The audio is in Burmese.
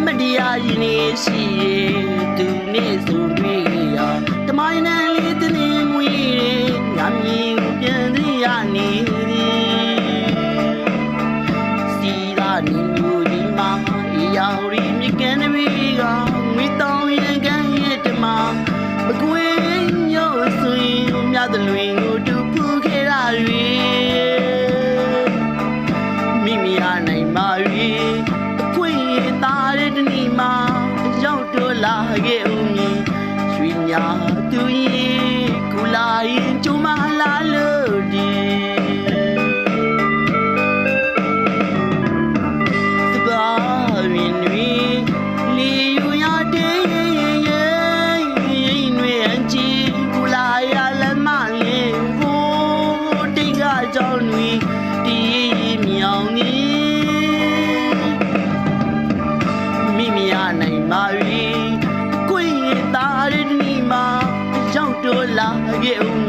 မတရားရင်နေရှိသူနဲ့ဆိုတွေ့ရတမိုင်းနဲ့လေးတင်းနေငွေညမြင်ကိုပြန်သိရနေစီလာနေမျိုးဒီမှာအရာရီမြကန်တွေကငွေတောင်းရင်ကန်းရဲ့တမမကွေးညို့ဆိုရင်မြတ်လွင်ကိုတူဖူးခဲ့တာတွေမိမိအားနိုင်ပါ၍အခွင့်ရသားတဲ့တနေ့မှာရောက်တော့လာခဲ့ဦးမည်ရွှေညာသူရင်ကူလာရင်ကျမလာလို့ဒီစပါရင်တွေလေယူရတဲ့ရင်တွေအချီကူလာရလမလေးကိုတိတ်ကကြောင်းတွေတီးမြောင်နေမိမိအားနိုင်ပါ၍ကိုယ်ရသားတဲ့နေ့မှာရောက်တော့လာခဲ့ဦး